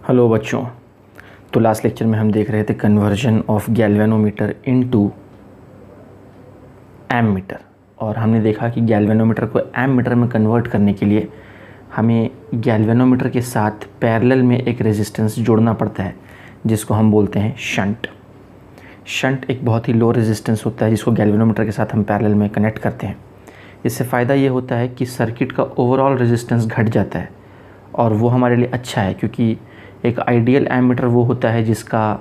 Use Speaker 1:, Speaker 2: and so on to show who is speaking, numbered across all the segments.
Speaker 1: Hello बच्चों। तो last lecture में हम देख रहे थे conversion of galvanometer into ammeter, और हमने देखा कि गैल्वेनोमीटर को एमीटर में कन्वर्ट करने के लिए हमें गैल्वेनोमीटर के साथ पैरेलल में एक रेजिस्टेंस जोड़ना पड़ता है जिसको हम बोलते हैं शंट। शंट एक बहुत ही लो रेजिस्टेंस होता है जिसको गैल्वेनोमीटर के साथ हम पैरेलल में कनेक्ट करते हैं। इससे फ़ायदा ये होता है कि सर्किट का ओवरऑल रेजिस्टेंस घट जाता है और वो हमारे लिए अच्छा है, क्योंकि एक आइडियल एमीटर वो होता है जिसका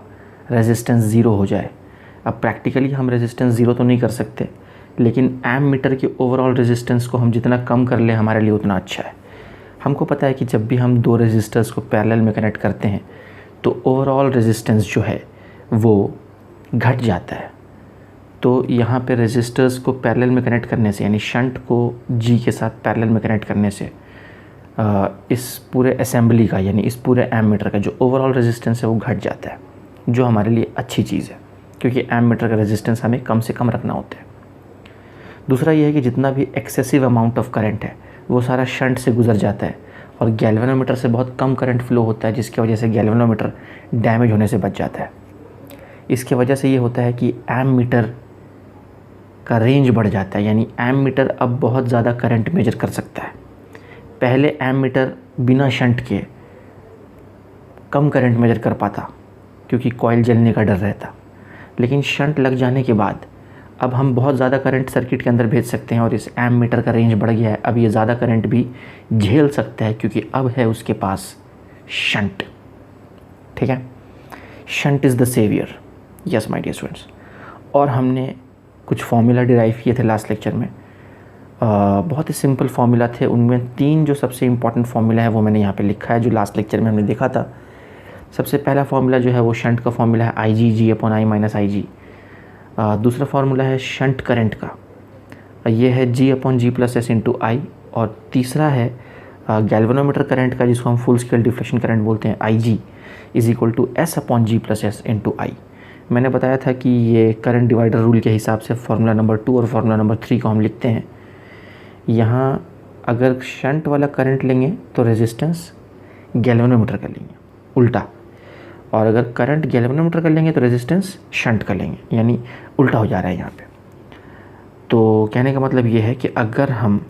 Speaker 1: रेजिस्टेंस ज़ीरो हो जाए। अब प्रैक्टिकली हम रेजिस्टेंस ज़ीरो तो नहीं कर सकते, लेकिन एमीटर के ओवरऑल रेजिस्टेंस को हम जितना कम कर लें हमारे लिए उतना अच्छा है। हमको पता है कि जब भी हम दो रेजिस्टर्स को पैरेलल में कनेक्ट करते हैं तो ओवरऑल रेजिस्टेंस जो है वो घट जाता है। तो यहाँ पे रेजिस्टर्स को पैरेलल में कनेक्ट करने से, यानी शंट को जी के साथ पैरेलल में कनेक्ट करने से इस पूरे असेंबली का, यानी इस पूरे एमीटर का जो ओवरऑल रेजिस्टेंस है वो घट जाता है, जो हमारे लिए अच्छी चीज़ है, क्योंकि एमीटर का रेजिस्टेंस हमें कम से कम रखना होता है। दूसरा ये है कि जितना भी एक्सेसिव अमाउंट ऑफ करंट है वो सारा शंट से गुजर जाता है और गैल्वेनोमीटर से बहुत कम करंट फ्लो होता है, जिसकी वजह से गैल्वेनोमीटर डैमेज होने से बच जाता है। इसके वजह से ये होता है कि एमीटर का रेंज बढ़ जाता है, यानी एमीटर अब बहुत ज़्यादा करंट मेजर कर सकता है। पहले एमीटर बिना शंट के कम करंट मेजर कर पाता क्योंकि कॉइल जलने का डर रहता, लेकिन शंट लग जाने के बाद अब हम बहुत ज़्यादा करंट सर्किट के अंदर भेज सकते हैं और इस एमीटर का रेंज बढ़ गया है। अब ये ज़्यादा करंट भी झेल सकता है क्योंकि अब है उसके पास शंट। ठीक है, shunt is the saviour. Yes my dear students. और हमने कुछ फॉर्मूला डिराइव किए थे लास्ट लेक्चर में। बहुत ही सिंपल फार्मूला थे, उनमें तीन जो सबसे इम्पॉर्टेंट फार्मूला है वो मैंने यहाँ पे लिखा है, जो लास्ट लेक्चर में हमने देखा था। सबसे पहला फार्मूला जो है वो शंट का फार्मूला है IG/G/I माइनस IG। दूसरा फार्मूला है शंट करंट का, ये है G/G+S इंटू I। और तीसरा है गैल्वेनोमीटर करंट का, जिसको हम फुल स्केल डिफ्लेक्शन करंट बोलते हैं, IG=S/G+S इंटू I। मैंने बताया था कि ये करंट डिवाइडर रूल के हिसाब से फार्मूला नंबर 2 और फार्मूला नंबर 3 को हम लिखते हैं। यहाँ अगर शंट वाला करंट लेंगे तो रेजिस्टेंस गैल्वेनोमीटर का लेंगे उल्टा, और अगर करंट गैल्वेनोमीटर का लेंगे तो रेजिस्टेंस शंट का लेंगे, यानी उल्टा हो जा रहा है यहाँ पे। तो कहने का मतलब ये है कि अगर हम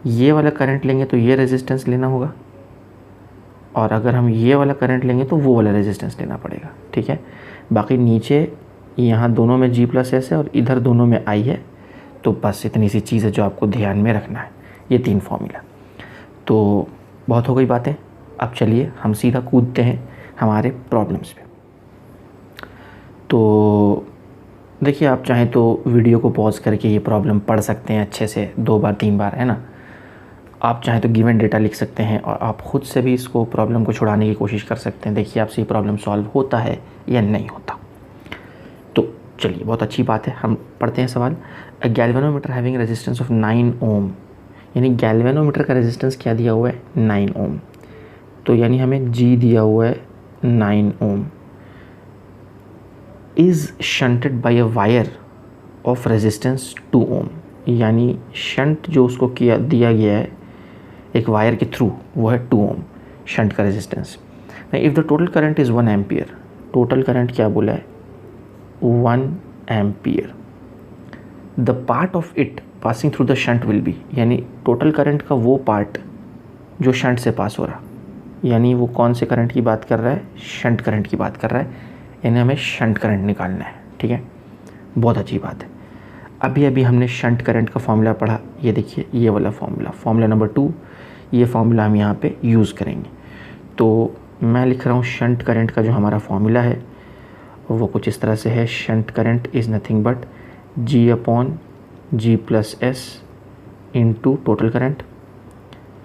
Speaker 1: ये वाला करंट लेंगे तो ये रेजिस्टेंस लेना होगा, और अगर हम ये वाला करंट लेंगे तो वो वाला रेजिस्टेंस लेना पड़ेगा। ठीक है, बाकी नीचे यहाँ दोनों में G+S है और इधर दोनों में I है। तो बस इतनी सी चीज़ है जो आपको ध्यान में रखना है, ये तीन फार्मूला। तो बहुत हो गई बातें, अब चलिए हम सीधा कूदते हैं हमारे प्रॉब्लम्स पे। तो देखिए, आप चाहें तो वीडियो को पॉज करके ये प्रॉब्लम पढ़ सकते हैं अच्छे से 2 बार 3 बार, है ना। आप चाहें तो गिवन डेटा लिख सकते हैं और आप खुद से भी इसको प्रॉब्लम को छुड़ाने की कोशिश कर सकते हैं। देखिए आपसे ये प्रॉब्लम सॉल्व होता है या नहीं होता। तो चलिए, बहुत अच्छी बात है, हम पढ़ते हैं सवाल। अ गैल्वेनोमीटर हैविंग रेजिस्टेंस ऑफ 9 ओम, यानी गैल्वेनोमीटर का रेजिस्टेंस क्या दिया हुआ है, 9 ओम। तो यानी हमें G दिया हुआ है 9 ohm, is shunted by a wire of resistance 2 ohm, यानी शंट जो उसको दिया गया है एक वायर के थ्रू, वो है 2 ओम शंट का resistance. If the total current is 1 ampere, total current क्या बोला है, 1 ampere, the part of it passing through the shunt will be, यानी टोटल करंट का वो पार्ट जो शंट से पास हो रहा, यानी वो कौन से करंट की बात कर रहा है, शंट करंट की बात कर रहा है, यानी हमें शंट करंट निकालना है। ठीक है, बहुत अच्छी बात है। अभी हमने शंट करंट का फॉर्मूला पढ़ा, ये देखिए ये वाला फार्मूला नंबर 2, ये फार्मूला हम यहाँ पे यूज़ करेंगे। तो मैं लिख रहा हूँ शंट करंट का जो हमारा फार्मूला है वो कुछ इस तरह से है। Shunt current is nothing but G/G+S into total current.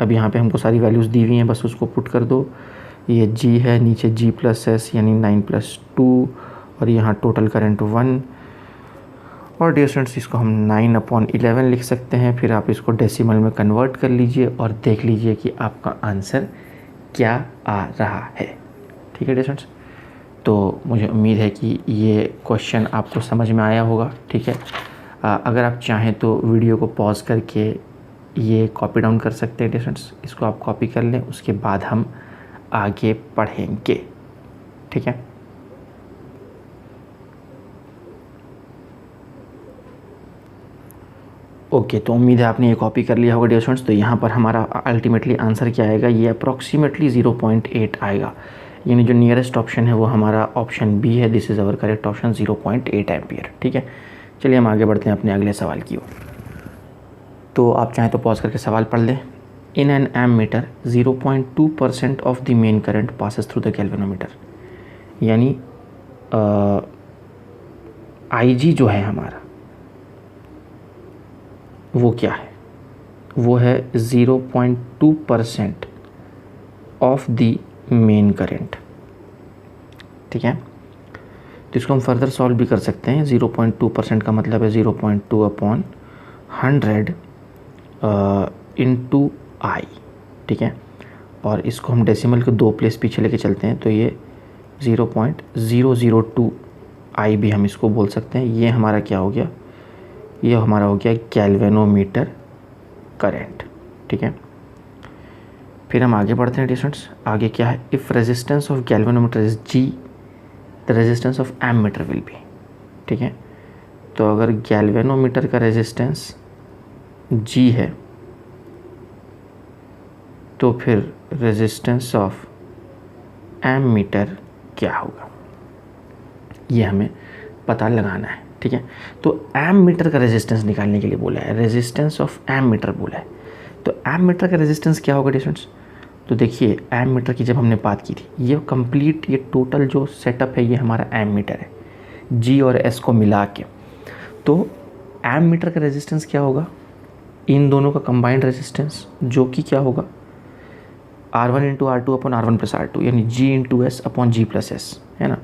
Speaker 1: अब यहाँ पे हमको सारी वैल्यूज़ दी हुई हैं, बस उसको पुट कर दो। ये G है, नीचे G+S यानी 9+2, और यहाँ टोटल करंट 1। और डियर स्टूडेंट्स, इसको हम 9/11 लिख सकते हैं। फिर आप इसको डेसिमल में कन्वर्ट कर लीजिए और देख लीजिए कि आपका आंसर क्या आ रहा है। ठीक है डियर स्टूडेंट्स, तो मुझे उम्मीद है कि ये क्वेश्चन आपको समझ में आया होगा। ठीक है, अगर आप चाहें तो वीडियो को पॉज करके ये कॉपी डाउन कर सकते हैं डियर स्टूडेंट्स, इसको आप कॉपी कर लें, उसके बाद हम आगे पढ़ेंगे। ठीक है, ओके तो उम्मीद है आपने ये कॉपी कर लिया होगा डियर स्टूडेंट्स। तो यहाँ पर हमारा अल्टीमेटली आंसर क्या आएगा, ये अप्रॉक्सीमेटली 0.8 आएगा, यानी जो नियरेस्ट ऑप्शन है वो हमारा ऑप्शन बी है। This is our correct option, 0.8 ampere. ठीक है, चलिए हम आगे बढ़ते हैं अपने अगले सवाल की ओर। तो आप चाहें तो पॉज करके सवाल पढ़ लें। In an ammeter 0.2% of the main current passes through the galvanometer, यानी IG जो है हमारा वो क्या है, वो है 0.2% ऑफ द मेन करंट। ठीक है, तो इसको हम फर्दर सॉल्व भी कर सकते हैं। 0.2% का मतलब है 0.2/100 इंटू आई। ठीक है, और इसको हम डेसिमल के 2 प्लेस पीछे लेके चलते हैं तो ये 0.002 आई भी हम इसको बोल सकते हैं। ये हमारा क्या हो गया, ये हमारा हो गया गैल्वेनोमीटर करंट। ठीक है, फिर हम आगे बढ़ते हैं डिस्टेंस। आगे क्या है, if resistance of galvanometer is G, the resistance of ammeter will be. ठीक है, तो अगर गैल्वेनोमीटर का रेजिस्टेंस G है तो फिर रेजिस्टेंस ऑफ एमीटर क्या होगा, ये हमें पता लगाना है। ठीक है, तो एमीटर का रेजिस्टेंस निकालने के लिए बोला है, रेजिस्टेंस ऑफ एमीटर बोला है। तो एमीटर का रेजिस्टेंस क्या होगा डिस्टेंस, तो देखिए एमीटर की जब हमने बात की थी, ये कंप्लीट ये टोटल जो सेटअप है ये हमारा एमीटर है, G और S को मिला के। तो एमीटर का रेजिस्टेंस क्या होगा, इन दोनों का कंबाइंड रेजिस्टेंस, जो कि क्या होगा R1 into R2 upon R1 plus R2, यानी G into S upon G plus S, है ना।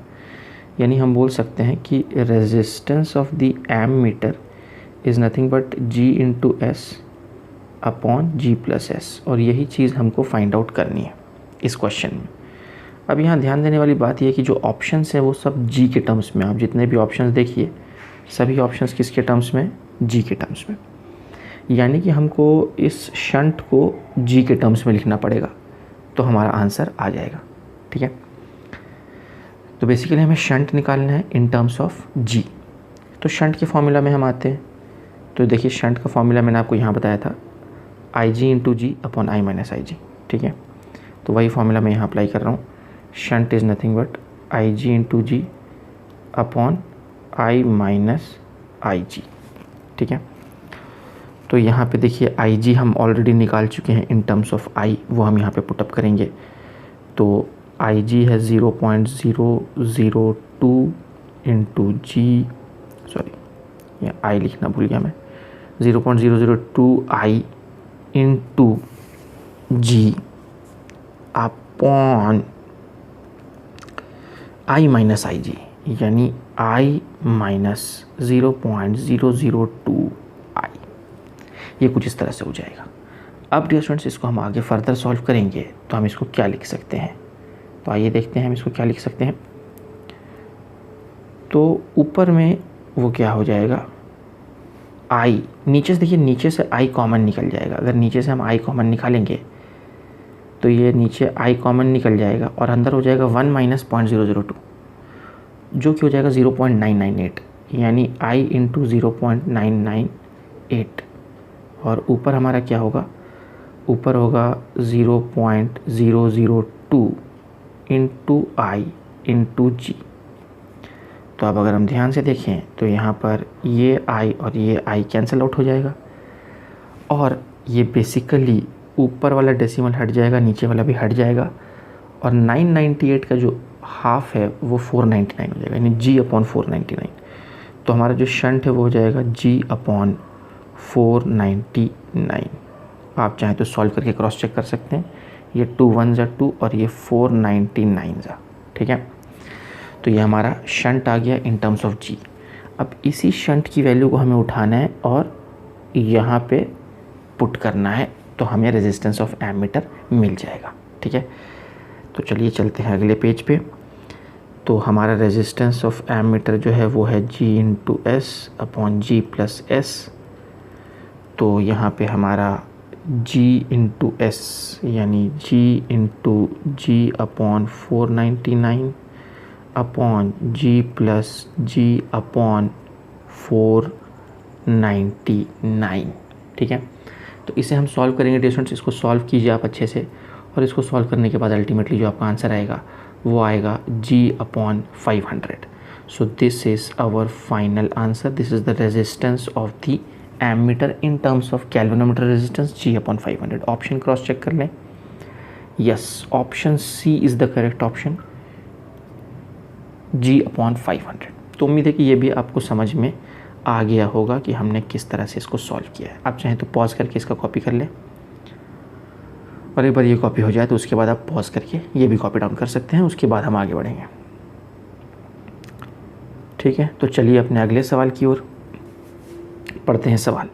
Speaker 1: यानी हम बोल सकते हैं कि resistance of the ammeter is nothing but G into S upon G plus S, और यही चीज़ हमको फाइंड आउट करनी है इस क्वेश्चन में। अब यहाँ ध्यान देने वाली बात यह है कि जो ऑप्शंस हैं वो सब G के टर्म्स में, आप जितने भी ऑप्शंस देखिए सभी ऑप्शंस किसके टर्म्स में, G के टर्म्स में, यानी कि हमको इस शंट को G के टर्म्स में लिखना पड़ेगा तो हमारा आंसर आ जाएगा। ठीक है, तो बेसिकली हमें शंट निकालना है इन टर्म्स ऑफ G। तो शंट के फॉर्मूला में हम आते हैं, तो देखिए शंट का फॉर्मूला मैंने आपको यहाँ बताया था, IG into G upon I minus IG। ठीक है, तो वही फॉर्मूला मैं यहाँ अप्लाई कर रहा हूँ, shunt is nothing but IG into G upon I minus IG। ठीक है, तो यहाँ पे देखिए IG हम ऑलरेडी निकाल चुके हैं इन टर्म्स ऑफ I, वो हम यहाँ पे पुटअप करेंगे। तो IG है 0.002 इंटू G, सॉरी ये I लिखना भूल गया मैं, 0.002 I into G upon I minus IG, यानी I माइनस 0.002 I, ये कुछ इस तरह से हो जाएगा। अब डियर स्टूडेंट्स इसको हम आगे फर्दर सॉल्व करेंगे तो हम इसको क्या लिख सकते हैं, तो आइए देखते हैं हम इसको क्या लिख सकते हैं। तो ऊपर में वो क्या हो जाएगा, I, नीचे से देखिए नीचे से I कॉमन निकल जाएगा, अगर नीचे से हम I कॉमन निकालेंगे तो ये नीचे I कॉमन निकल जाएगा और अंदर हो जाएगा 1 माइनस 0.002, जो कि हो जाएगा 0.998, यानी I इंटू 0.998, और ऊपर हमारा क्या होगा, ऊपर होगा 0.002 इंटू I इंटू G। तो अब अगर हम ध्यान से देखें तो यहाँ पर ये I और ये I कैंसिल आउट हो जाएगा, और ये बेसिकली ऊपर वाला डेसिमल हट जाएगा, नीचे वाला भी हट जाएगा, और 998 का जो हाफ है वो 499 हो जाएगा, यानी G अपॉन 499। तो हमारा जो शंट है वो हो जाएगा G अपॉन 499। आप चाहें तो सॉल्व करके क्रॉस चेक कर सकते हैं, ये 2 1 ज़ा 2 और ये 499 ज़ा। ठीक है, तो ये हमारा शंट आ गया इन टर्म्स ऑफ G। अब इसी शंट की वैल्यू को हमें उठाना है और यहाँ पे पुट करना है, तो हमें रेजिस्टेंस ऑफ एमीटर मिल जाएगा। ठीक है, तो चलिए चलते हैं अगले पेज पे। तो हमारा रेजिस्टेंस ऑफ एमीटर जो है वो है G into S upon G plus S। तो यहाँ पे हमारा जी इंटू एस यानी जी इंटू जी अपॉन 499 अपॉन जी प्लस जी अपॉन 499। ठीक है, तो इसे हम सॉल्व करेंगे डिस्टेंस। इसको सॉल्व कीजिए आप अच्छे से, और इसको सॉल्व करने के बाद अल्टीमेटली जो आपका आंसर आएगा वो आएगा G upon 500। So this is our final answer. This is the resistance of the ammeter in terms of galvanometer resistance G upon 500। Option cross check कर लें। Yes, option C is the correct option, G upon 500। तो उम्मीद है कि ये भी आपको समझ में आ गया होगा कि हमने किस तरह से इसको सॉल्व किया है। आप चाहें तो पॉज करके इसका कॉपी कर लें, और एक बार ये कॉपी हो जाए तो उसके बाद आप पॉज करके ये भी कॉपी डाउन कर सकते हैं, उसके बाद हम आगे बढ़ेंगे। ठीक है, तो चलिए अपने अगले सवाल की ओर पढ़ते हैं। सवाल,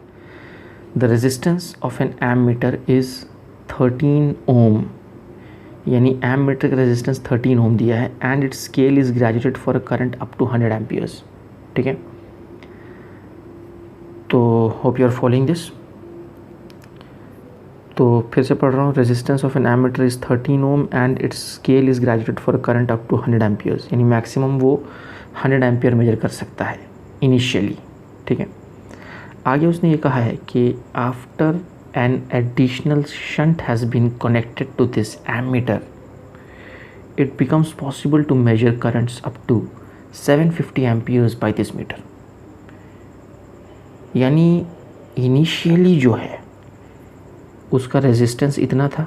Speaker 1: the resistance of an ammeter is 13 ohm, यानी एमीटर का रेजिस्टेंस 13 ओम दिया है, and its scale is graduated for a current up to 100 amperes. ठीक है, तो hope you are following this. तो फिर से पढ़ रहा हूँ, resistance of an ammeter is 13 ohm and its scale is graduated for a current up to 100 amperes, यानी मैक्सिमम वो 100 एम्पियर मेजर कर सकता है इनिशियली। ठीक है, आगे उसने ये कहा है कि after an additional shunt has been connected to this ammeter it becomes possible to measure currents up to 750 amperes by this meter. यानी इनिशियली जो है उसका रेजिस्टेंस इतना था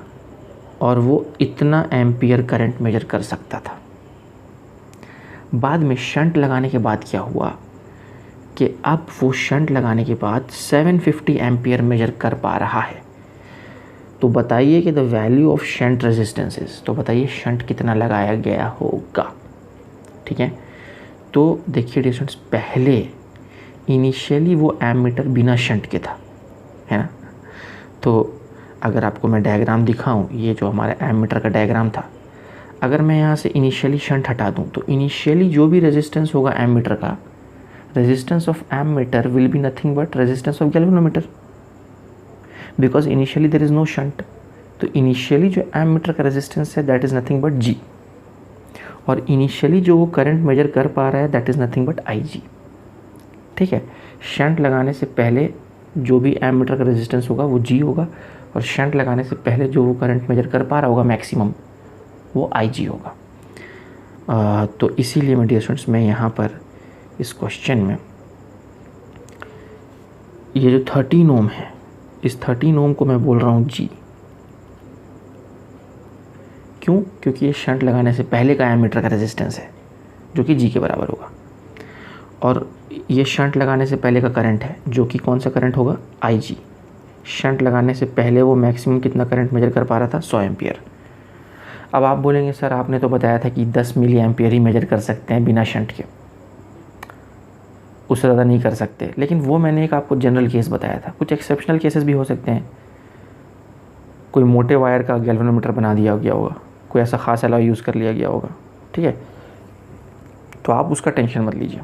Speaker 1: और वो इतना एम्पियर करंट मेजर कर सकता था। बाद में शंट लगाने के बाद क्या हुआ कि अब वो शंट लगाने के बाद 750 एम्पियर मेजर कर पा रहा है। तो बताइए कि the value of shunt resistances, तो बताइए शंट कितना लगाया गया होगा। ठीक है, तो देखिए डिस्टेंस, पहले इनिशियली वो एमीटर बिना शंट के था, है ना। तो अगर आपको मैं डायग्राम दिखाऊं, ये जो हमारा एमीटर का डायग्राम था, अगर मैं यहाँ से इनिशियली शंट हटा दूं तो इनिशियली जो भी रेजिस्टेंस होगा एमीटर का, resistance of ammeter will be nothing but resistance of galvanometer, because initially there is no shunt. तो इनिशियली जो एमीटर का रेजिस्टेंस है that is nothing but G, और इनिशियली जो वो करंट मेजर कर पा रहा है that is nothing but I G. ठीक है, शंट लगाने से पहले जो भी एमीटर का रेजिस्टेंस होगा वो जी होगा, और शंट लगाने से पहले जो वो करंट मेजर कर पा रहा होगा मैक्सिमम, वो आई जी होगा। तो इसीलिए मैं डियर स्टूडेंट्स, मैं यहाँ पर इस क्वेश्चन में ये जो 13 ओम है, इस 13 ओम को मैं बोल रहा हूँ जी। क्यों? क्योंकि ये शंट लगाने से पहले का एमीटर का रेजिस्टेंस है जो कि जी के बराबर होगा, और ये शंट लगाने से पहले का करंट है जो कि कौन सा करंट होगा, आई जी। शंट लगाने से पहले वो मैक्सिमम कितना करंट मेजर कर पा रहा था, 100 एम्पियर। अब आप बोलेंगे सर आपने तो बताया था कि 10 मिली एम्पियर ही मेजर कर सकते हैं बिना शंट के, उससे ज़्यादा नहीं कर सकते। लेकिन वो मैंने एक आपको जनरल केस बताया था, कुछ एक्सेप्शनल केसेस भी हो सकते हैं। कोई मोटे वायर का गैल्वेनोमीटर बना दिया गया होगा, कोई ऐसा ख़ास अलॉय यूज़ कर लिया गया होगा। ठीक है, तो आप उसका टेंशन मत लीजिए।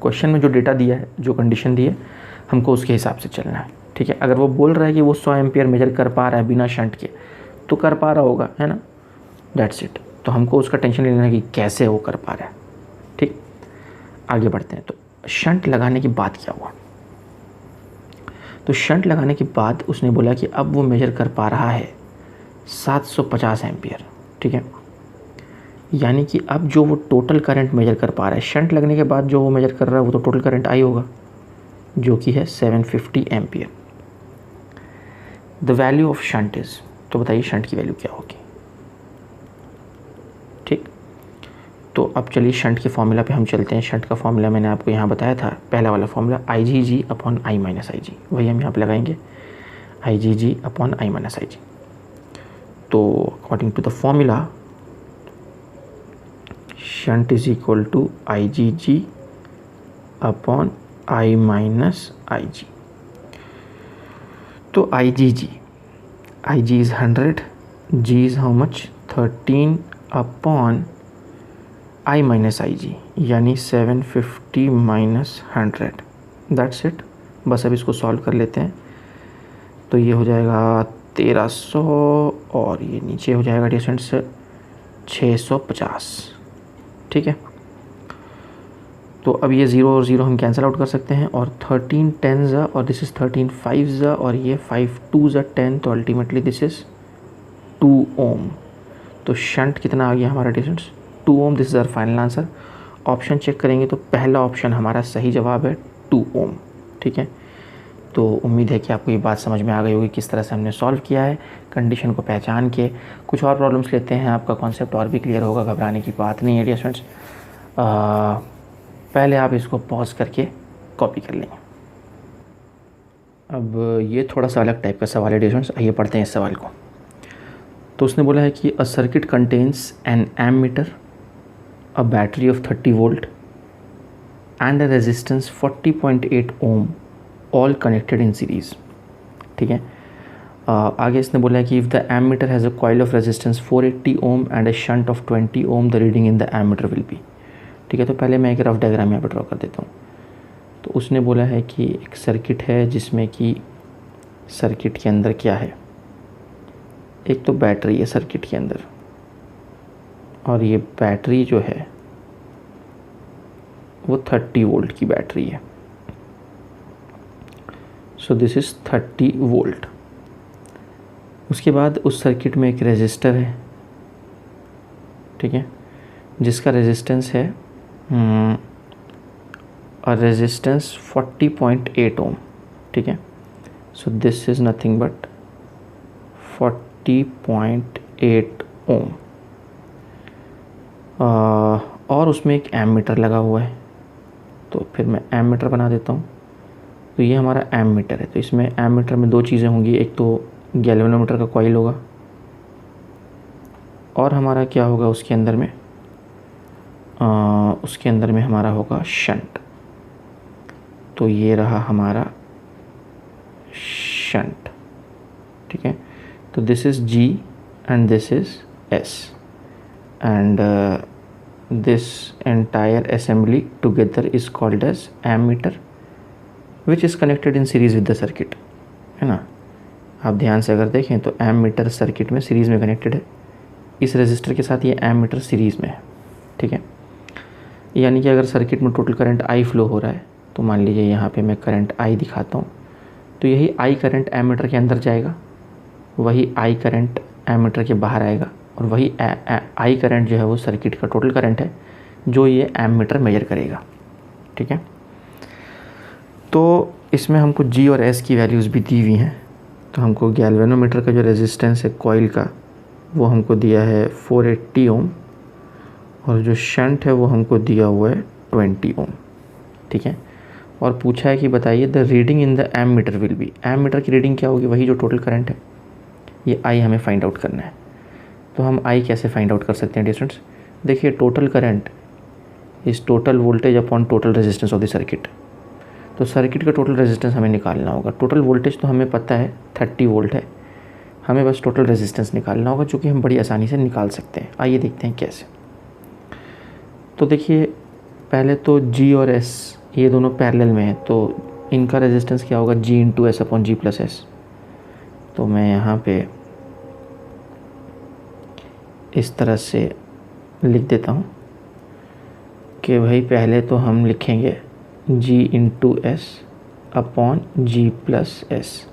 Speaker 1: क्वेश्चन में जो डेटा दिया है, जो कंडीशन दी है, हमको उसके हिसाब से चलना है। ठीक है, अगर वो बोल रहा है कि वो 100 एम्पियर मेजर कर पा रहा है बिना शंट के, तो कर पा रहा होगा, है ना, दैट्स इट। तो हमको उसका टेंशन नहीं लेना कि कैसे वो कर पा रहा है। ठीक, आगे बढ़ते हैं। तो शंट लगाने के बाद क्या हुआ, तो शंट लगाने के बाद उसने बोला कि अब वो मेजर कर पा रहा है 750 एम्पियर। ठीक है, यानी कि अब जो वो टोटल करंट मेजर कर पा रहा है शंट लगने के बाद, जो वो मेजर कर रहा है वो तो टोटल करंट आई होगा जो कि है 750 ampere. The value of shunt is, तो बताइए शंट की वैल्यू क्या होगी। ठीक, तो अब चलिए शंट के फॉर्मूला पे हम चलते हैं। शंट का फॉर्मूला मैंने आपको यहाँ बताया था, पहला वाला formula I G G upon I minus I G, वही हम यहाँ पे लगाएंगे, आई G G upon I minus I G. तो according to the formula shunt is equal to I G G upon I minus I G. तो I G is 100, G is how much, 13 upon I minus I G, यानी 750 minus 100, that's it. बस अब इसको solve कर लेते हैं। तो ये हो जाएगा 1300 और ये नीचे हो जाएगा डिस्टेंस 650। ठीक है, तो अब ये 0 और 0 हम कैंसिल आउट कर सकते हैं और 13 10 और दिस इज़ 13 5 और ये 5 2 10, तो अल्टीमेटली दिस इज़ 2 ओम। तो शंट कितना आ गया हमारा distance 2 ohm. This is our final answer. Option check करेंगे तो पहला ऑप्शन हमारा सही जवाब है 2 ओम। ठीक है, तो उम्मीद है कि आपको ये बात समझ में आ गई होगी किस तरह से हमने सॉल्व किया है कंडीशन को पहचान के। कुछ और प्रॉब्लम्स लेते हैं, आपका कॉन्सेप्ट और भी क्लियर होगा, घबराने की बात नहीं है डियर स्टूडेंट्स। पहले आप इसको पॉज करके कॉपी कर लेंगे। अब ये थोड़ा सा अलग टाइप का सवाल है डियर स्टूडेंट्स, आइए पढ़ते हैं इस सवाल को। तो उसने बोला है कि a circuit contains an ammeter, a battery of 30 volt and a resistance 40.8 ohm, all connected in series. ठीक है, आगे इसने बोला है कि if the ammeter has a coil of resistance 480 ohm and a shunt of 20 ohm, the reading in the ammeter will be. ठीक है, तो पहले मैं एक रफ डायग्राम यहाँ पर ड्रॉ कर देता हूँ। तो उसने बोला है कि एक सर्किट है जिसमें कि सर्किट के अंदर क्या है, एक तो बैटरी है सर्किट के अंदर, और ये बैटरी जो है वो 30 वोल्ट की बैटरी है। सो दिस इज़ 30 वोल्ट। उसके बाद उस सर्किट में एक रेजिस्टर है, ठीक है, जिसका रेजिस्टेंस है और रेजिस्टेंस 40.8 ओम। ठीक है, सो दिस इज़ नथिंग बट 40.8 ओम। और उसमें एक एमीटर लगा हुआ है, तो फिर मैं एमीटर बना देता हूँ। तो ये हमारा एमीटर है, तो इसमें एमीटर में दो चीज़ें होंगी, एक तो गैल्वेनोमीटर का कॉइल होगा और हमारा क्या होगा उसके अंदर में हमारा होगा शंट। तो ये रहा हमारा शंट। ठीक है, तो this is G and this is S and this entire assembly together is called as ammeter which is connected in series with the circuit, है ना। आप ध्यान से अगर देखें तो एमीटर सर्किट में सीरीज़ में कनेक्टेड है, इस रेजिस्टर के साथ ये एमीटर सीरीज़ में है। ठीक है, यानी कि अगर सर्किट में टोटल करंट I फ्लो हो रहा है, तो मान लीजिए यहाँ पे मैं करंट I दिखाता हूँ, तो यही I करंट एमीटर के अंदर जाएगा, वही I करंट एमीटर के बाहर आएगा, और वही I करंट जो है वो सर्किट का टोटल करंट है जो ये एमीटर मेजर करेगा। ठीक है, तो इसमें हमको G और S की वैल्यूज़ भी दी हुई हैं। तो हमको गैल्वेनोमीटर का जो रेजिस्टेंस है कॉइल का वो हमको दिया है 480 ओम, और जो शंट है वो हमको दिया हुआ है 20 ओम। ठीक है, और पूछा है कि बताइए the reading in the ammeter will be. Ammeter की रीडिंग क्या होगी, वही जो टोटल करंट है, ये I हमें फाइंड आउट करना है। तो हम I कैसे फाइंड आउट कर सकते हैं डिस्टेंस, देखिए total current is total voltage upon total resistance of the circuit. तो सर्किट का टोटल रेजिस्टेंस हमें निकालना होगा। टोटल वोल्टेज तो हमें पता है 30 वोल्ट है, हमें बस टोटल रेजिस्टेंस निकालना होगा, जो कि हम बड़ी आसानी से निकाल सकते हैं। आइए देखते हैं कैसे। तो देखिए पहले तो G और S ये दोनों पैरेलल में हैं, तो इनका रेजिस्टेंस क्या होगा, G into S upon G plus S. तो मैं यहाँ पे इस तरह से लिख देता हूँ कि भाई पहले तो हम लिखेंगे G into S upon G plus S,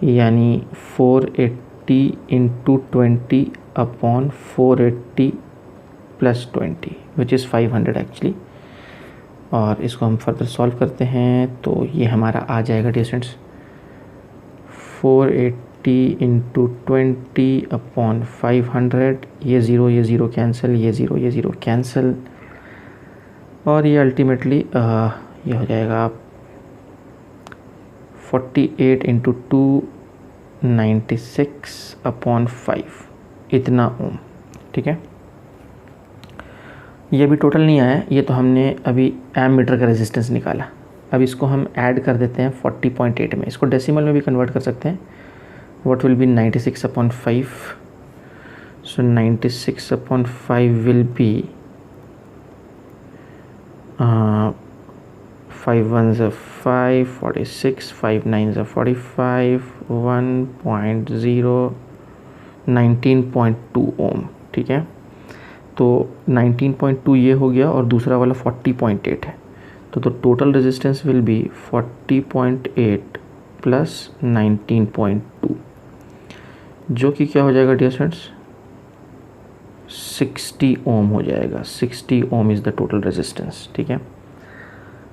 Speaker 1: यानी 480 into 20 upon 480 plus 20 which is 500 actually. और इसको हम फर्दर सॉल्व करते हैं तो ये हमारा आ जाएगा डिस्टेंस 480 इंटू 20 अपॉन 500, ये ज़ीरो कैंसिल, ये ज़ीरो कैंसिल, और ये अल्टीमेटली ये हो जाएगा 48 इंटू 2 96 अपॉन 5, इतना ओम। ठीक है, ये भी टोटल नहीं आया, ये तो हमने अभी एमीटर का रेजिस्टेंस निकाला। अब इसको हम ऐड कर देते हैं 40.8 में, इसको डेसिमल में भी कन्वर्ट कर सकते हैं। What will be 96 upon 5, so 96 upon 5 will be 5 1 ज़ा 5, 46, 5 9 ज़ा 45, 1.0, 19.2 ओम। ठीक है, तो 19.2 ये हो गया और दूसरा वाला 40.8 है, तो total resistance will be 40.8 plus 19.2, जो कि क्या हो जाएगा डियर स्टूडेंट्स, 60 ओम हो जाएगा। 60 ओम इज़ द टोटल रेजिस्टेंस। ठीक है,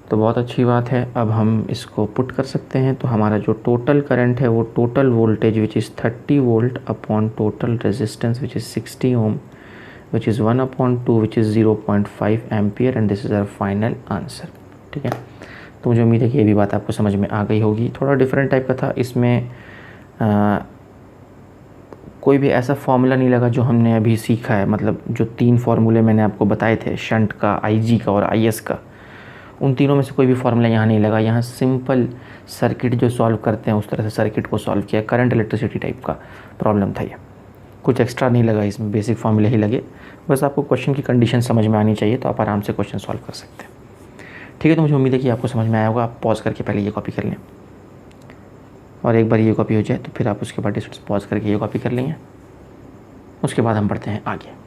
Speaker 1: तो बहुत अच्छी बात है। अब हम इसको पुट कर सकते हैं, तो हमारा जो टोटल करंट है वो total voltage which is 30 volt upon total resistance which is 60 ohm which is 1/2 which is 0.5 ampere and this is our final answer. ठीक है, तो मुझे उम्मीद है कि ये भी बात आपको समझ में आ गई होगी। थोड़ा डिफरेंट टाइप का था, इसमें कोई भी ऐसा फॉर्मूला नहीं लगा जो हमने अभी सीखा है, मतलब जो 3 फार्मूले मैंने आपको बताए थे, शंट का, आईजी का और आईएस का, उन तीनों में से कोई भी फार्मूला यहाँ नहीं लगा। यहाँ सिंपल सर्किट जो सॉल्व करते हैं उस तरह से सर्किट को सॉल्व किया, करंट इलेक्ट्रिसिटी टाइप का प्रॉब्लम था ये, कुछ एक्स्ट्रा नहीं लगा इसमें, बेसिक फार्मूले ही लगे। बस आपको क्वेश्चन की कंडीशन समझ में आनी चाहिए, तो आप आराम से क्वेश्चन सॉल्व कर सकते हैं। ठीक है, तो मुझे उम्मीद है कि आपको समझ में आया होगा। आप पॉज करके पहले ये कॉपी कर लें, और एक बार ये कॉपी हो जाए तो फिर आप उसके बाद डिस्टेंस पॉज करके ये कॉपी कर लेंगे। उसके बाद हम बढ़ते हैं आगे।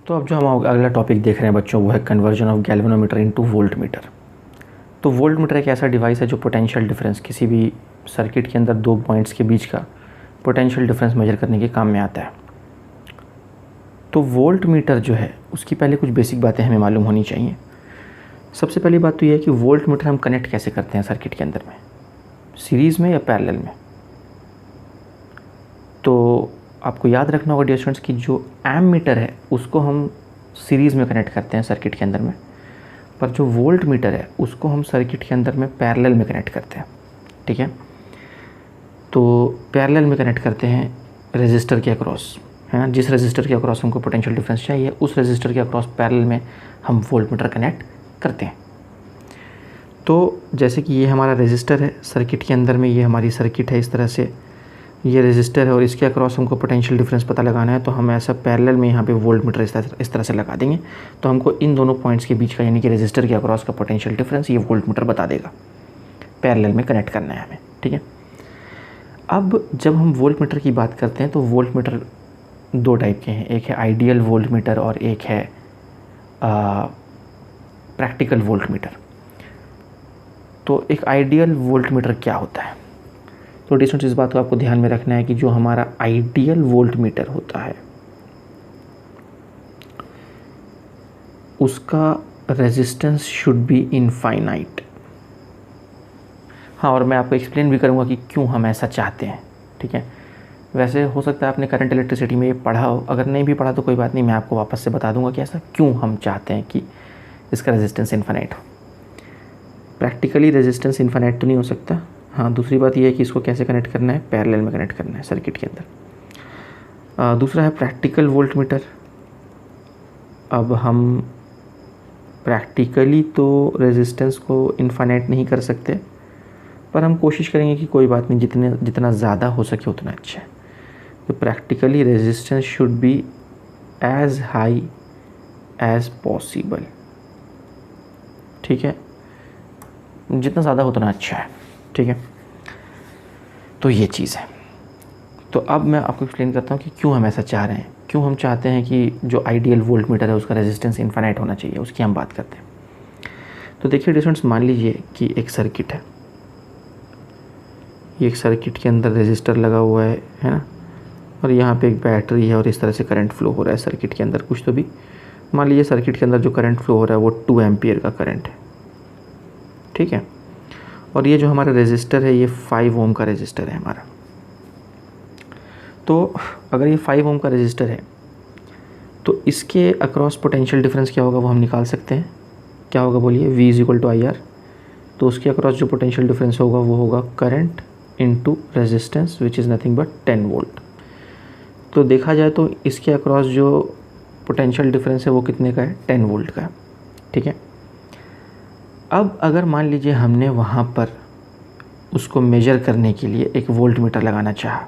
Speaker 1: तो अब जो हम अगला टॉपिक देख रहे हैं बच्चों, वो है conversion of galvanometer into volt meter. तो वोल्ट मीटर एक ऐसा डिवाइस है जो पोटेंशियल डिफरेंस, किसी भी सर्किट के अंदर 2 पॉइंट्स के बीच का पोटेंशियल डिफरेंस मेजर करने के काम में आता है। तो वोल्ट मीटर जो है उसकी पहले कुछ बेसिक बातें हमें मालूम होनी चाहिए। सबसे पहली बात तो ये है कि वोल्ट मीटर हम कनेक्ट कैसे करते हैं सर्किट के अंदर में, सीरीज़ में या पैरेलल में। तो आपको याद रखना होगा डियर स्टूडेंट्स कि जो एम मीटर है उसको हम सीरीज़ में कनेक्ट करते हैं सर्किट के अंदर में, पर जो वोल्ट मीटर है उसको हम सर्किट के अंदर में पैरेलल में कनेक्ट करते हैं। ठीक है, तो पैरेलल में कनेक्ट करते हैं रेजिस्टर के अक्रॉस, है ना। जिस रेजिस्टर के अक्रॉस हमको पोटेंशियल डिफरेंस चाहिए उस रेजिस्टर के अक्रॉस पैरेलल में हम वोल्ट मीटर कनेक्ट करते हैं। तो जैसे कि ये हमारा रेजिस्टर है सर्किट के अंदर में, ये हमारी सर्किट है, इस तरह से ये रेजिस्टर है और इसके अक्रॉस हमको पोटेंशियल डिफरेंस पता लगाना है, तो हम ऐसा पैरेलल में यहाँ पे वोल्ट मीटर इस तरह से लगा देंगे, तो हमको इन दोनों पॉइंट्स के बीच का यानी कि रेजिस्टर के अक्रॉस का पोटेंशियल डिफरेंस ये वोल्ट मीटर बता देगा। पैरेलल में कनेक्ट करना है हमें। ठीक है, अब जब हम वोल्ट मीटर की बात करते हैं तो वोल्ट मीटर 2 टाइप के हैं, एक है आइडियल वोल्ट मीटर और एक है प्रैक्टिकल वोल्ट मीटर। तो एक आइडियल वोल्ट मीटर क्या होता है, तो डिस्टेंस इस बात को आपको ध्यान में रखना है कि जो हमारा आइडियल वोल्ट मीटर होता है उसका रेजिस्टेंस शुड बी इनफाइनाइट। हाँ, और मैं आपको एक्सप्लेन भी करूँगा कि क्यों हम ऐसा चाहते हैं। ठीक है, वैसे हो सकता है आपने करंट इलेक्ट्रिसिटी में ये पढ़ा हो, अगर नहीं भी पढ़ा तो कोई बात नहीं, मैं आपको वापस से बता दूंगा कि ऐसा क्यों हम चाहते हैं कि इसका रेजिस्टेंस इनफाइनाइट हो। प्रैक्टिकली रेजिस्टेंस इनफाइनाइट तो नहीं हो सकता। हाँ, दूसरी बात यह है कि इसको कैसे कनेक्ट करना है, पैरेलल में कनेक्ट करना है सर्किट के अंदर। दूसरा है प्रैक्टिकल वोल्ट मीटर। अब हम प्रैक्टिकली तो रेजिस्टेंस को इनफाइनाइट नहीं कर सकते, पर हम कोशिश करेंगे कि कोई बात नहीं, जितना ज़्यादा हो सके उतना अच्छा है। तो practically resistance should be as high as possible. ठीक है, जितना ज़्यादा हो उतना अच्छा है। ठीक है, तो ये चीज़ है। तो अब मैं आपको एक्सप्लेन करता हूँ कि क्यों हम ऐसा चाह रहे हैं, क्यों हम चाहते हैं कि जो आइडियल वोल्ट मीटर है उसका रेजिस्टेंस इनफाइनाइट होना चाहिए, उसकी हम बात करते हैं। तो देखिए डिस्टेंस, मान लीजिए कि एक सर्किट है, ये एक सर्किट के अंदर रेजिस्टर लगा हुआ है ना, और यहाँ पे एक बैटरी है और इस तरह से करंट फ्लो हो रहा है सर्किट के अंदर कुछ तो भी। मान लीजिए सर्किट के अंदर जो करंट फ्लो हो रहा है वो 2 एम्पियर का करंट है। ठीक है, और ये जो हमारा रेजिस्टर है ये 5 ओम का रेजिस्टर है हमारा। तो अगर ये 5 ओम का रेजिस्टर है तो इसके अक्रॉस पोटेंशियल डिफरेंस क्या होगा वो हम निकाल सकते हैं। क्या होगा बोलिए, V = IR। तो उसके अक्रॉस जो पोटेंशियल डिफरेंस होगा वो होगा current into resistance which is nothing but 10 volt. तो देखा जाए तो इसके अक्रॉस जो पोटेंशियल डिफरेंस है वो कितने का है, 10 वोल्ट का। ठीक है, अब अगर मान लीजिए हमने वहाँ पर उसको मेजर करने के लिए एक वोल्ट मीटर लगाना चाहा,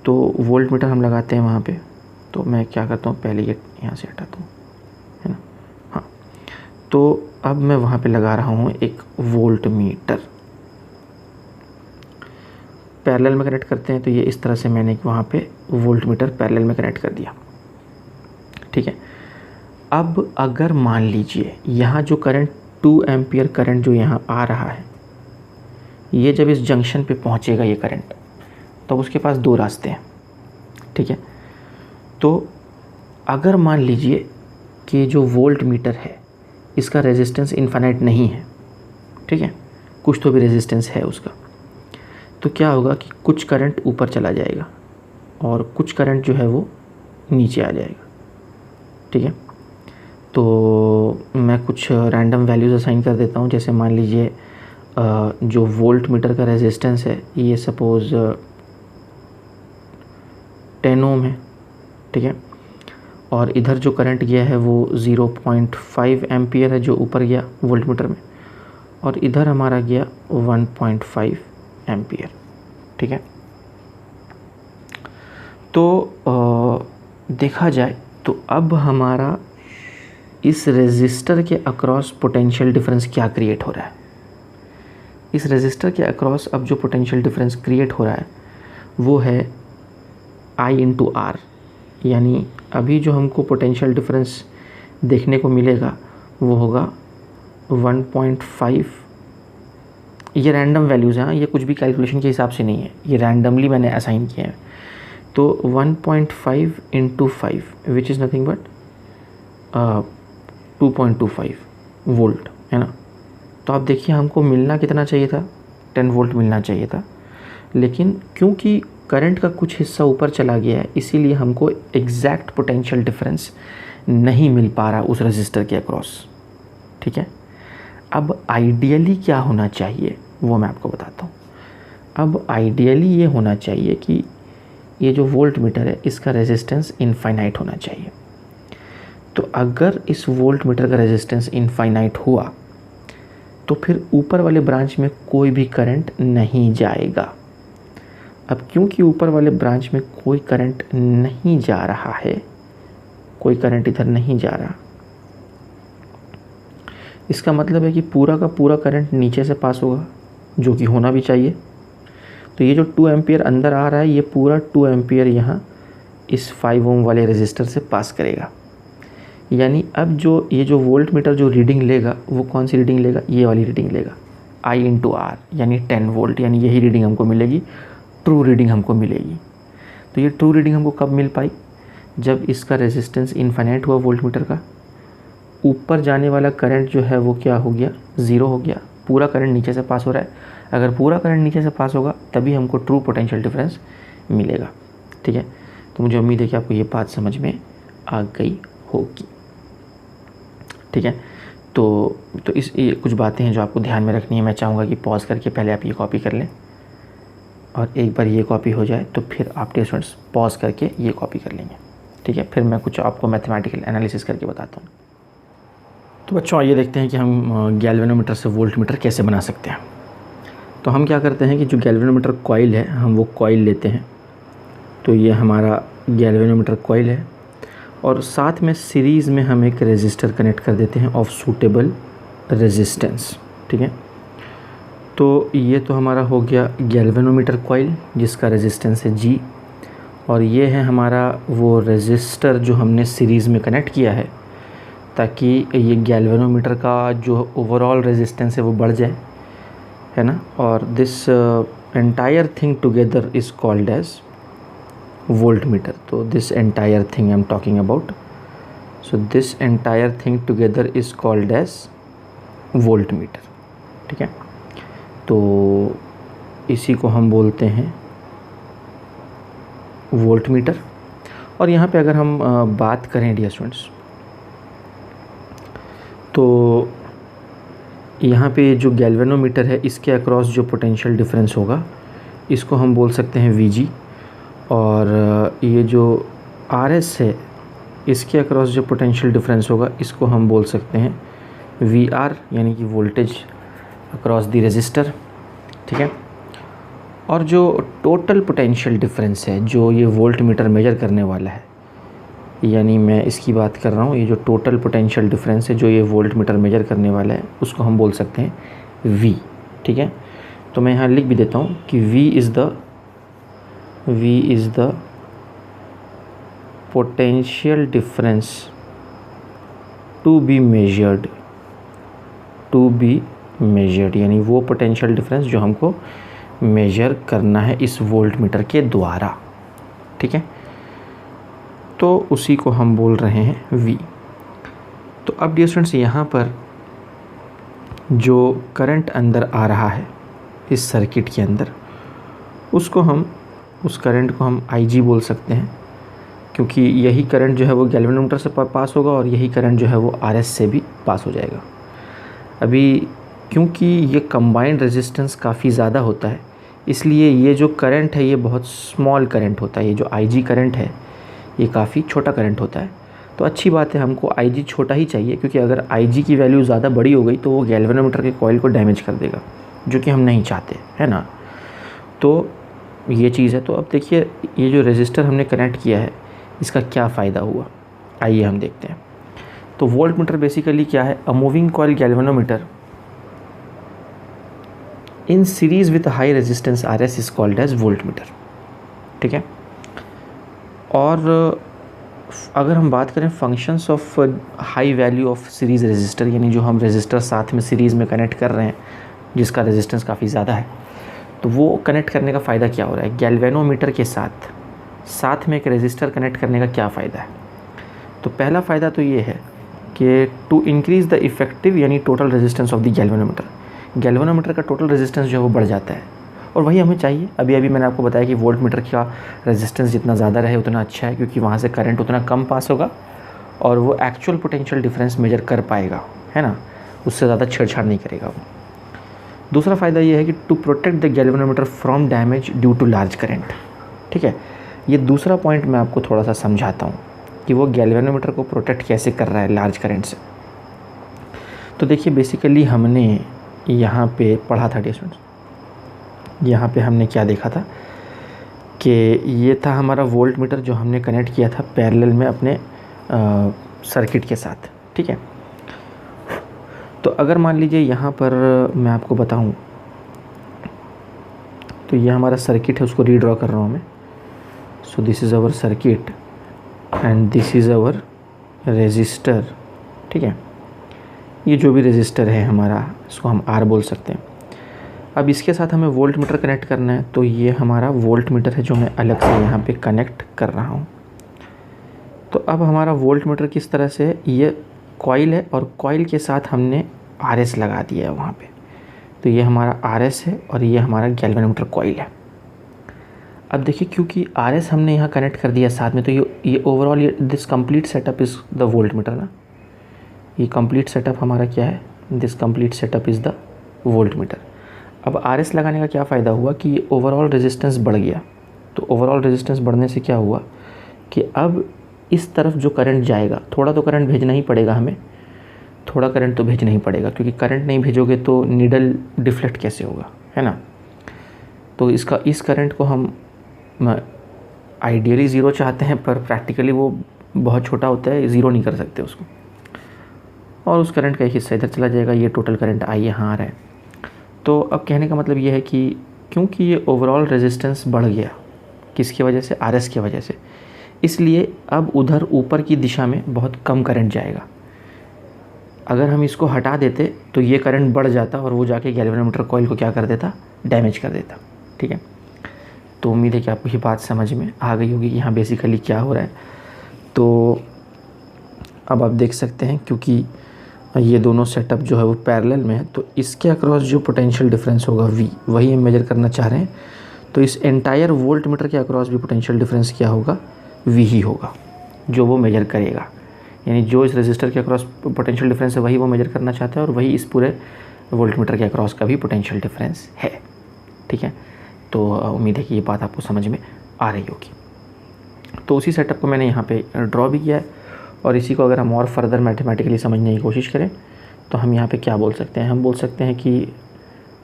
Speaker 1: तो वोल्ट मीटर हम लगाते हैं वहाँ पे। तो मैं क्या करता हूँ, पहले ये यहाँ से हटाता हूँ, है ना। हाँ, तो अब मैं वहाँ पे लगा रहा हूँ एक वोल्ट मीटर। पैरेलल में कनेक्ट करते हैं तो ये इस तरह से मैंने वहाँ पे वोल्ट मीटर पैरेलल में कनेक्ट कर दिया, ठीक है। अब अगर मान लीजिए यहाँ जो करंट 2 एम्पियर करंट जो यहाँ आ रहा है, ये जब इस जंक्शन पे पहुँचेगा ये करंट, तो उसके पास 2 रास्ते हैं, ठीक है। तो अगर मान लीजिए कि जो वोल्ट मीटर है इसका रेजिस्टेंस इनफाइनाइट नहीं है, ठीक है, कुछ तो भी रेजिस्टेंस है उसका, तो क्या होगा कि कुछ करंट ऊपर चला जाएगा और कुछ करंट जो है वो नीचे आ जाएगा, ठीक है। तो मैं कुछ रैंडम वैल्यूज़ असाइन कर देता हूँ। जैसे मान लीजिए जो वोल्ट मीटर का रेजिस्टेंस है ये सपोज़ 10 ओम है, ठीक है, और इधर जो करंट गया है वो 0.5 एम्पियर है जो ऊपर गया वोल्ट मीटर में, और इधर हमारा गया 1.5 एम्पियर, ठीक है। तो देखा जाए तो अब हमारा इस रेजिस्टर के अक्रॉस पोटेंशियल डिफरेंस क्या क्रिएट हो रहा है। इस रेजिस्टर के अक्रॉस अब जो पोटेंशियल डिफरेंस क्रिएट हो रहा है वो है I इंटू आर, यानी अभी जो हमको पोटेंशियल डिफरेंस देखने को मिलेगा वो होगा 1.5। ये रैंडम वैल्यूज़ हैं, ये कुछ भी कैलकुलेशन के हिसाब से नहीं है, ये रैंडमली मैंने असाइन किया है। तो 1.5 into 5 which is nothing but 2.25 volt, है ना। तो आप देखिए हमको मिलना कितना चाहिए था, 10 वोल्ट मिलना चाहिए था, लेकिन क्योंकि करंट का कुछ हिस्सा ऊपर चला गया है इसीलिए हमको एग्जैक्ट पोटेंशियल डिफरेंस नहीं मिल पा रहा उस रेजिस्टर के अक्रॉस, ठीक है। अब आइडियली क्या होना चाहिए वो मैं आपको बताता हूँ। अब आइडियली ये होना चाहिए कि ये जो वोल्ट मीटर है इसका रेजिस्टेंस इनफाइनाइट होना चाहिए। तो अगर इस वोल्ट मीटर का रेजिस्टेंस इनफाइनाइट हुआ तो फिर ऊपर वाले ब्रांच में कोई भी करंट नहीं जाएगा। अब क्योंकि ऊपर वाले ब्रांच में कोई करंट नहीं जा रहा है, कोई करंट इधर नहीं जा रहा, इसका मतलब है कि पूरा का पूरा करंट नीचे से पास होगा, जो कि होना भी चाहिए। तो ये जो 2 एम्पियर अंदर आ रहा है ये पूरा 2 एम्पियर यहाँ इस 5 ओम वाले रेजिस्टर से पास करेगा। यानी अब जो ये जो वोल्ट मीटर जो रीडिंग लेगा वो कौन सी रीडिंग लेगा, ये वाली रीडिंग लेगा, I इंटू आर, यानी 10 वोल्ट, यानी यही रीडिंग हमको मिलेगी, ट्रू रीडिंग हमको मिलेगी। तो ये ट्रू रीडिंग हमको कब मिल पाई, जब इसका रेजिस्टेंस इनफाइनाइट हुआ वोल्ट मीटर का, ऊपर जाने वाला करंट जो है वो क्या हो गया, 0 हो गया, पूरा करंट नीचे से पास हो रहा है। अगर पूरा करंट नीचे से पास होगा तभी हमको ट्रू पोटेंशियल डिफरेंस मिलेगा, ठीक है। तो मुझे उम्मीद है कि आपको ये बात समझ में आ गई होगी, ठीक है। तो ये कुछ बातें हैं जो आपको ध्यान में रखनी है। मैं चाहूँगा कि पॉज करके पहले आप ये कॉपी कर लें, और एक बार ये कॉपी हो जाए तो फिर आप स्टूडेंट्स पॉज करके ये कॉपी कर लेंगे, ठीक है। फिर मैं कुछ आपको मैथमेटिकल एनालिसिस करके बताता हूँ। तो बच्चों आइए देखते हैं कि हम गैल्वेनोमीटर से वोल्ट मीटर कैसे बना सकते हैं। तो हम क्या करते हैं कि जो गैल्वेनोमीटर कॉइल है हम वो कॉइल लेते हैं। तो ये हमारा गैल्वेनोमीटर कॉइल है, और साथ में सीरीज़ में हम एक रेजिस्टर कनेक्ट कर देते हैं ऑफ सूटेबल रेजिस्टेंस, ठीक है। तो ये तो हमारा हो गया गैल्वेनोमीटर कॉइल जिसका रेजिस्टेंस है G, और ये है हमारा वो रेजिस्टर जो हमने सीरीज़ में कनेक्ट किया है ताकि ये गैल्वेनोमीटर का जो ओवरऑल रेजिस्टेंस है वो बढ़ जाए, है ना। और this entire thing together is called as volt meter. तो this entire thing I am talking about, so this entire thing together is called as volt meter, ठीक है। तो इसी को हम बोलते हैं वोल्ट मीटर। और यहाँ पे अगर हम बात करें डियर स्टूडेंट्स, तो यहाँ पे जो गैल्वेनोमीटर है इसके अक्रॉस जो पोटेंशियल डिफरेंस होगा इसको हम बोल सकते हैं VG, और ये जो RS है इसके अक्रॉस जो पोटेंशियल डिफरेंस होगा इसको हम बोल सकते हैं VR, यानी कि वोल्टेज अक्रॉस द रेजिस्टर, ठीक है। और जो टोटल पोटेंशियल डिफरेंस है जो ये वोल्ट मीटर मेजर करने वाला है यानी मैं इसकी बात कर रहा हूँ, ये जो टोटल पोटेंशियल डिफरेंस है जो ये वोल्ट मीटर मेजर करने वाला है उसको हम बोल सकते हैं V, ठीक है। तो मैं यहाँ लिख भी देता हूँ कि V is the potential difference to be measured, यानी वो पोटेंशियल डिफरेंस जो हमको मेजर करना है इस वोल्ट मीटर के द्वारा, ठीक है। तो उसी को हम बोल रहे हैं V। तो अब डियर स्टूडेंट्स, यहाँ पर जो करंट अंदर आ रहा है इस सर्किट के अंदर, उस करंट को हम IG बोल सकते हैं, क्योंकि यही करंट जो है वो गैल्वेनोमीटर से पास होगा और यही करंट जो है वो RS से भी पास हो जाएगा। अभी क्योंकि ये कंबाइंड रेजिस्टेंस काफ़ी ज़्यादा होता है, इसलिए ये जो करंट है ये बहुत स्मॉल करंट होता है। ये जो IG करंट है ये काफ़ी छोटा करंट होता है। तो अच्छी बात है, हमको IG छोटा ही चाहिए, क्योंकि अगर IG की वैल्यू ज़्यादा बड़ी हो गई तो वो गैल्वेनोमीटर के कॉइल को डैमेज कर देगा, जो कि हम नहीं चाहते, है ना। तो ये चीज़ है। तो अब देखिए, ये जो रेजिस्टर हमने कनेक्ट किया है इसका क्या फ़ायदा हुआ, आइए हम देखते हैं। तो वोल्ट मीटर बेसिकली क्या है? A moving coil galvanometer in series with high resistance RS is called as volt meter, ठीक है। और अगर हम बात करें functions of high value of series resistor, यानी जो हम रेजिस्टर साथ में सीरीज़ में कनेक्ट कर रहे हैं जिसका रेजिस्टेंस काफ़ी ज़्यादा है, तो वो कनेक्ट करने का फ़ायदा क्या हो रहा है? गैल्वेनोमीटर के साथ में एक रेजिस्टर कनेक्ट करने का क्या फ़ायदा है? तो पहला फ़ायदा तो ये है कि टू इंक्रीज़ द इफ़ेक्टिव यानी total resistance of the galvanometer का टोटल रेजिस्टेंस जो है वो बढ़ जाता है, और वही हमें चाहिए। अभी मैंने आपको बताया कि वोल्ट मीटर का रेजिस्टेंस जितना ज़्यादा रहे उतना अच्छा है, क्योंकि वहाँ से करंट उतना कम पास होगा और वो एक्चुअल पोटेंशियल डिफरेंस मेजर कर पाएगा, है ना, उससे ज़्यादा छेड़छाड़ नहीं करेगा वो। दूसरा फ़ायदा ये है कि to protect the galvanometer from damage due to large current, ठीक है। ये दूसरा पॉइंट मैं आपको थोड़ा सा समझाता हूँ कि वो गैल्वेनोमीटर को प्रोटेक्ट कैसे कर रहा है लार्ज करंट से। तो देखिए, बेसिकली हमने यहाँ पे पढ़ा था स्टूडेंट्स, यहाँ पे हमने क्या देखा था कि ये था हमारा वोल्ट मीटर जो हमने कनेक्ट किया था पैरेलल में अपने सर्किट के साथ, ठीक है। तो अगर मान लीजिए यहाँ पर मैं आपको बताऊँ, तो ये हमारा सर्किट है, उसको रीड्रॉ कर रहा हूँ मैं। So this is our circuit and this is our resistor, ठीक है। ये जो भी रेजिस्टर है हमारा, इसको हम R बोल सकते हैं। अब इसके साथ हमें वोल्ट मीटर कनेक्ट करना है, तो ये हमारा वोल्ट मीटर है जो मैं अलग से यहाँ पे कनेक्ट कर रहा हूँ। तो अब हमारा वोल्ट मीटर किस तरह से है, ये कॉइल है और कॉइल के साथ हमने RS लगा दिया है वहाँ पे। तो ये हमारा RS है और ये हमारा गैल्वेनोमीटर कॉइल है। अब देखिए, क्योंकि RS हमने यहाँ कनेक्ट कर दिया साथ में, तो ये overall this complete setup is the volt metre ना। ये कंप्लीट सेटअप हमारा क्या है? This complete setup is the volt metre. अब RS लगाने का क्या फ़ायदा हुआ कि ये ओवरऑल रेजिस्टेंस बढ़ गया। तो ओवरऑल रेजिस्टेंस बढ़ने से क्या हुआ कि अब इस तरफ जो करंट जाएगा, थोड़ा तो करंट भेजना ही पड़ेगा हमें, थोड़ा करंट तो भेजना ही पड़ेगा, क्योंकि करंट नहीं भेजोगे तो नीडल डिफ्लेक्ट कैसे होगा, है ना। तो इस करंट को हम आइडियली ज़ीरो चाहते हैं, पर प्रैक्टिकली वो बहुत छोटा होता है, ज़ीरो नहीं कर सकते उसको, और उस करंट का एक हिस्सा इधर चला जाएगा। ये टोटल करंट यहाँ आ रहा है। तो अब कहने का मतलब ये है कि क्योंकि ये ओवरऑल रेजिस्टेंस बढ़ गया, किसकी वजह से? RS की वजह से, इसलिए अब उधर ऊपर की दिशा में बहुत कम करंट जाएगा। अगर हम इसको हटा देते तो ये करंट बढ़ जाता और वो जाके गैल्वेनोमीटर कॉइल को क्या कर देता? डैमेज कर देता, ठीक है। तो उम्मीद है कि आपको ये बात समझ में आ गई होगी कि यहाँ बेसिकली क्या हो रहा है। तो अब आप देख सकते हैं, क्योंकि ये दोनों सेटअप जो है वो पैरेलल में है, तो इसके अक्रॉस जो पोटेंशियल डिफरेंस होगा V, वही हम मेजर करना चाह रहे हैं। तो इस एंटायर वोल्ट मीटर के अक्रॉस भी पोटेंशियल डिफरेंस क्या होगा? V ही होगा जो वो मेजर करेगा। यानी जो इस रेजिस्टर के अक्रॉस पोटेंशियल डिफरेंस है वही वो मेजर करना चाहता है, और वही इस पूरे वोल्ट मीटर के अक्रॉस का भी पोटेंशियल डिफरेंस है, ठीक है। तो उम्मीद है कि ये बात आपको समझ में आ रही होगी। तो उसी सेटअप को मैंने यहाँ पे ड्रॉ भी किया है, और इसी को अगर हम और फर्दर मैथमेटिकली समझने की कोशिश करें तो हम यहाँ पे क्या बोल सकते हैं? हम बोल सकते हैं कि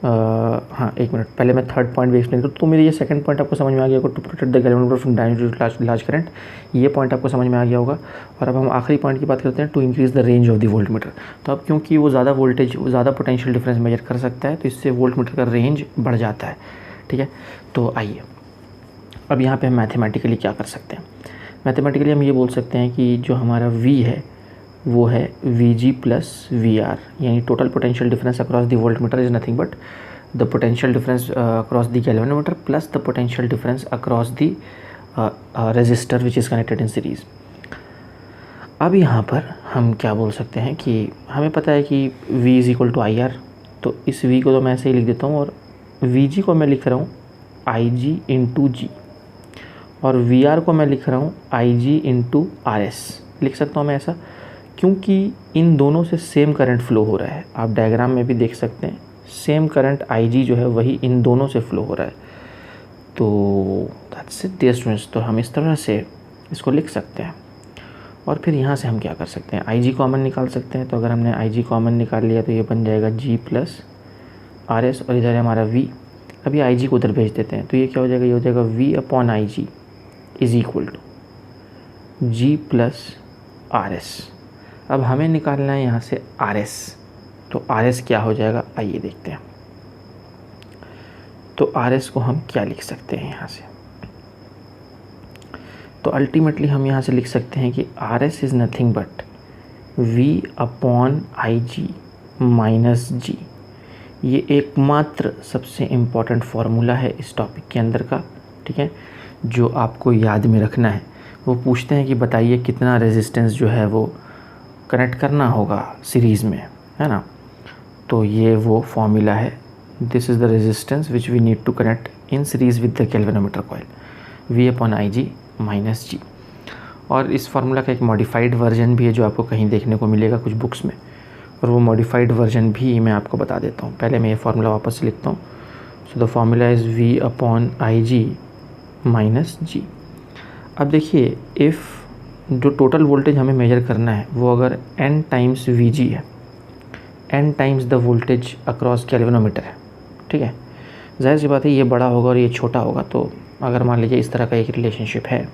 Speaker 1: हाँ एक मिनट, पहले मैं थर्ड पॉइंट भी एक्सप्लेन करूँ। तो मेरे ये सेकंड पॉइंट आपको समझ में आ गया होगा, to protect the galvanometer from damage large current, ये पॉइंट आपको समझ में आ गया होगा। और अब हम आखिरी पॉइंट की बात करते हैं, to increase the range of the volt metre. तो अब क्योंकि वो ज़्यादा वोल्टेज, ज़्यादा पोटेंशियल डिफरेंस मेजर कर सकता है, तो इससे वोल्ट मीटर का रेंज बढ़ जाता है। ठीक है, तो आइए अब यहाँ पे हम मैथमेटिकली क्या कर सकते हैं। मैथमेटिकली हम ये बोल सकते हैं कि जो हमारा V है वो है Vg प्लस VR, यानी total potential difference across the volt meter is nothing but the potential difference across the galvanometer plus the potential difference across the resistor which is connected in series. अब यहाँ पर हम क्या बोल सकते हैं कि हमें पता है कि V is equal to IR, तो इस V को तो मैं ऐसे ही लिख देता हूँ, और Vg को मैं लिख रहा हूँ IG इंटू जी, और VR को मैं लिख रहा हूँ IG इंटू RS। लिख सकता हूँ मैं ऐसा क्योंकि इन दोनों से सेम करंट फ्लो हो रहा है। आप डायग्राम में भी देख सकते हैं, सेम करंट IG जो है वही इन दोनों से फ्लो हो रहा है। तो दैट्स इट डियर स्टूडेंट्स, तो हम इस तरह से इसको लिख सकते हैं। और फिर यहाँ से हम क्या कर सकते हैं, IG कॉमन निकाल सकते हैं। तो अगर हमने IG कॉमन निकाल लिया तो ये बन जाएगा G प्लस RS, और इधर है हमारा V। अभी IG को उधर भेज देते हैं, तो ये क्या हो जाएगा, ये हो जाएगा V upon IG is equal to G plus RS। अब हमें निकालना है यहाँ से RS, तो RS क्या हो जाएगा, आइए देखते हैं। तो RS को हम क्या लिख सकते हैं यहाँ से, तो अल्टीमेटली हम यहाँ से लिख सकते हैं कि RS is nothing but V upon IG minus G। ये एकमात्र सबसे इम्पॉर्टेंट फार्मूला है इस टॉपिक के अंदर का, ठीक है, जो आपको याद में रखना है। वो पूछते हैं कि बताइए कितना रेजिस्टेंस जो है वो कनेक्ट करना होगा सीरीज़ में, है ना। तो ये वो फार्मूला है, this is the resistance which we need to connect in series with the galvanometer coil, V upon IG minus G। और इस फार्मूला का एक मॉडिफाइड वर्जन भी है जो आपको कहीं देखने को मिलेगा कुछ बुक्स में, और वो मॉडिफाइड वर्जन भी मैं आपको बता देता हूँ। पहले मैं ये फार्मूला वापस से लिखता हूँ। So the formula is V upon IG minus G। अब देखिए, इफ़ जो टोटल वोल्टेज हमें मेजर करना है वो अगर n टाइम्स Vg है, n times the voltage across galvanometer है, ठीक है, जाहिर सी बात है ये बड़ा होगा और ये छोटा होगा। तो अगर मान लीजिए इस तरह का एक रिलेशनशिप है,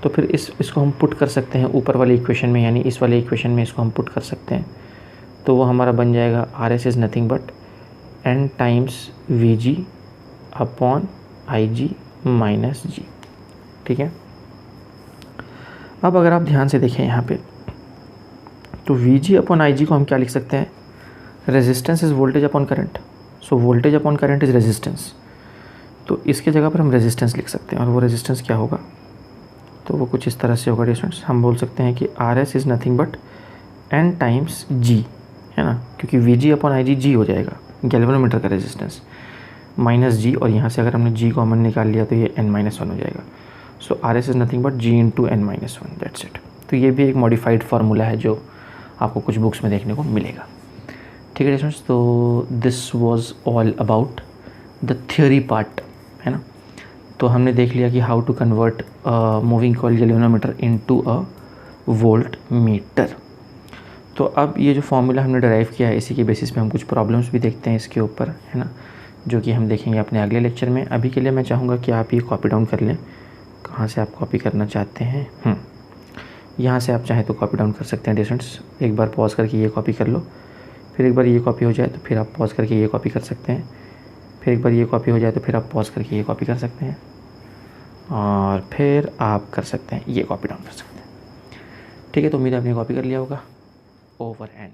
Speaker 1: तो फिर इसको हम पुट कर सकते हैं ऊपर वाले इक्वेशन में, यानी इस वाले इक्वेशन में इसको हम पुट कर सकते हैं। तो वो हमारा बन जाएगा RS is nothing but n times Vg upon IG minus G, ठीक है। अब अगर आप ध्यान से देखें यहाँ पे, तो Vg अपॉन IG को हम क्या लिख सकते हैं, resistance is voltage upon current, so voltage upon current is resistance. तो इसके जगह पर हम रेजिस्टेंस लिख सकते हैं, और वो रेजिस्टेंस क्या होगा, तो वो कुछ इस तरह से होगा डिस्टेंस। हम बोल सकते हैं कि RS is nothing but n times G, है ना, क्योंकि Vg अपॉन IG G हो जाएगा गैल्वेनोमीटर का रेजिस्टेंस, माइनस G, और यहाँ से अगर हमने G कॉमन निकाल लिया तो ये n-1 हो जाएगा। सो RS is nothing but G into n-1, that's it. तो ये भी एक मॉडिफाइड फार्मूला है जो आपको कुछ बुक्स में देखने को मिलेगा, ठीक है स्टूडेंट्स। तो this was all about the theory part, है ना। तो हमने देख लिया कि how to convert moving coil galvanometer into a volt metre. तो अब ये जो फार्मूला हमने डिराइव किया है, इसी के बेसिस पे हम कुछ प्रॉब्लम्स भी देखते हैं इसके ऊपर, है ना, जो कि हम देखेंगे अपने अगले लेक्चर में। अभी के लिए मैं चाहूँगा कि आप ये कॉपी डाउन कर लें। कहाँ से आप कॉपी करना चाहते हैं, यहाँ से आप चाहें तो कॉपी डाउन कर सकते हैं स्टूडेंट्स। एक बार पॉज करके ये कॉपी कर लो, फिर एक बार ये कॉपी हो जाए तो फिर आप पॉज करके ये कॉपी कर सकते हैं, फिर एक बार ये कॉपी हो जाए तो फिर आप पॉज करके ये कॉपी कर सकते हैं, और फिर आप कर सकते हैं ये कॉपी डाउन कर सकते हैं, ठीक है। तो उम्मीद है आपने कॉपी कर लिया होगा। Over and